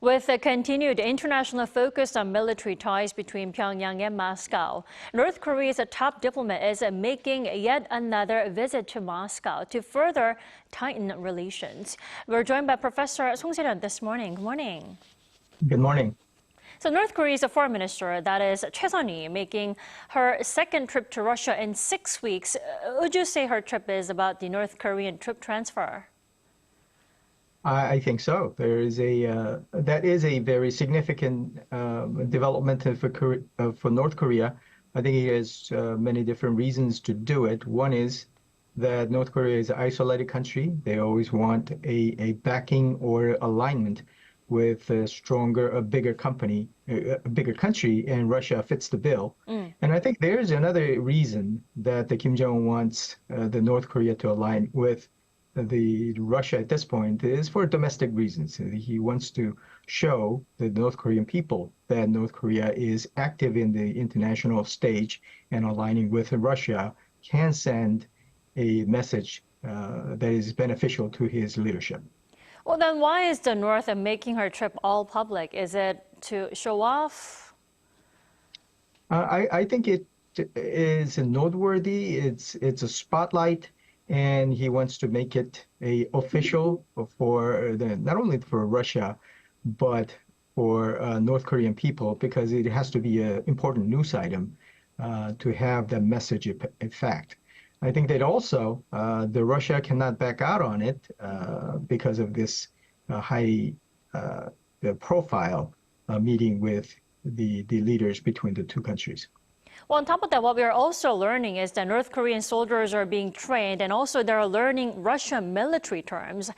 With a continued international focus on military ties between Pyongyang and Moscow, North Korea's top diplomat is making yet another visit to Moscow to further tighten relations. We're joined by Professor Song Se-ryun this morning. Good morning. Good morning. So North Korea's foreign minister, that is Choe Son Hui, making her second trip to Russia in 6 weeks. Would you say her trip is about the North Korean troop transfer? I think so. That is a very significant development for North Korea. I think it has many different reasons to do it. One is that North Korea is an isolated country. They always want a backing or alignment with a bigger country, and Russia fits the bill. And I think there's another reason that the Kim Jong-un wants the North Korea to align with the Russia at this point is for domestic reasons. He wants to show the North Korean people that North Korea is active in the international stage, and aligning with Russia can send a message that is beneficial to his leadership. Well, then why is the North making her trip all public? Is it to show off? I think it is noteworthy. It's a spotlight. And he wants to make it official for not only for Russia, but for North Korean people, because it has to be an important news item to have the message effect. I think that also the Russia cannot back out on it because of this high profile meeting with the leaders between the two countries. Well, on top of that, what we are also learning is that North Korean soldiers are being trained, and also they're learning Russian military terms.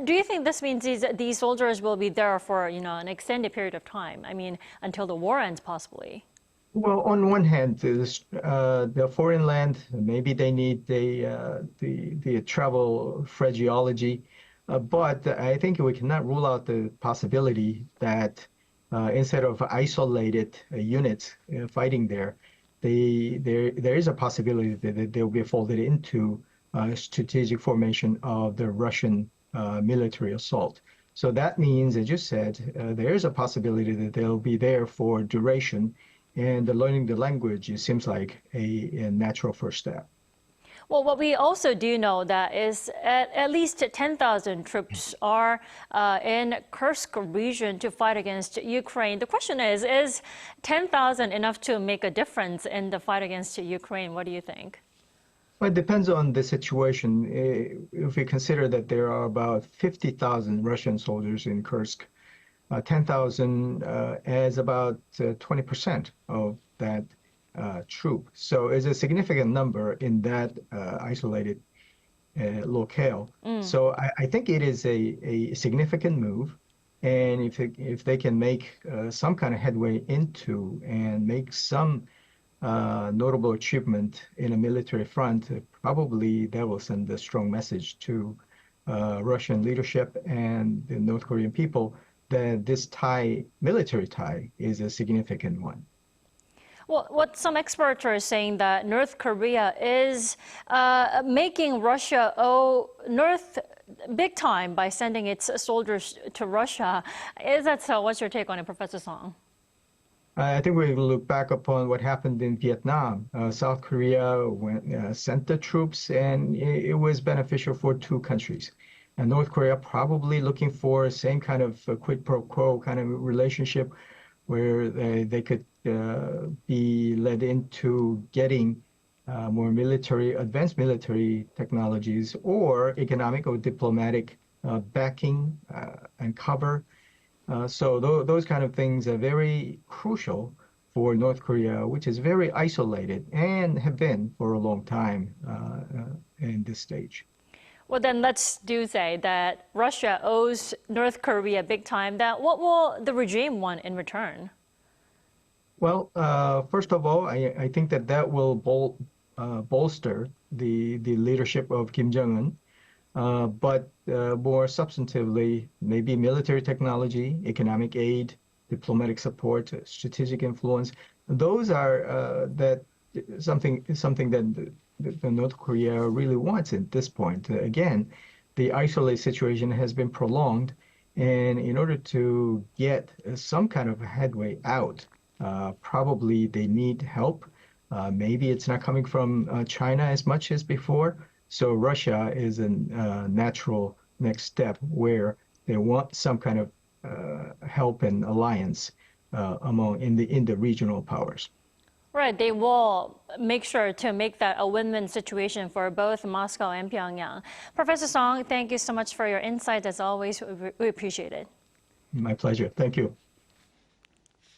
Do you think this means these soldiers will be there for an extended period of time? I mean, until the war ends, possibly. Well, on one hand, the foreign land, maybe they need the travel phraseology, but I think we cannot rule out the possibility that instead of isolated units fighting there is a possibility that they'll be folded into strategic formation of the Russian military assault. So that means, as you said, there is a possibility that they'll be there for duration, and learning the language seems like a natural first step. Well, what we also do know that is at least 10,000 troops are in Kursk region to fight against Ukraine. The question is 10,000 enough to make a difference in the fight against Ukraine? What do you think? Well, it depends on the situation. If we consider that there are about 50,000 Russian soldiers in Kursk, 10,000 as about 20% of that troop. So it's a significant number in that isolated locale. So I think it is a significant move. And if they can make some kind of headway into and make some notable achievement in a military front, probably that will send a strong message to Russian leadership and the North Korean people that this military tie is a significant one. Well, what some experts are saying that North Korea is making Russia owe North big time by sending its soldiers to Russia. Is that so? What's your take on it, Professor Song? I think we look back upon what happened in Vietnam. South Korea sent the troops, and it was beneficial for two countries. And North Korea probably looking for the same kind of quid pro quo kind of relationship where they could be led into getting more advanced military technologies or economic or diplomatic backing and cover. So those kind of things are very crucial for North Korea, which is very isolated and have been for a long time in this stage. Well, then let's say that Russia owes North Korea big time. What will the regime want in return? Well, first of all, I think that will bolster the leadership of Kim Jong-un. But more substantively, maybe military technology, economic aid, diplomatic support, strategic influence. Those are something that North Korea really wants at this point. Again, the isolated situation has been prolonged, And in order to get some kind of headway out, probably they need help. Maybe it's not coming from China as much as before. So Russia is a natural next step where they want some kind of help and alliance in the regional powers. Right, they will make sure to make that a win-win situation for both Moscow and Pyongyang. Professor Song, thank you so much for your insights. As always, we appreciate it. My pleasure. Thank you.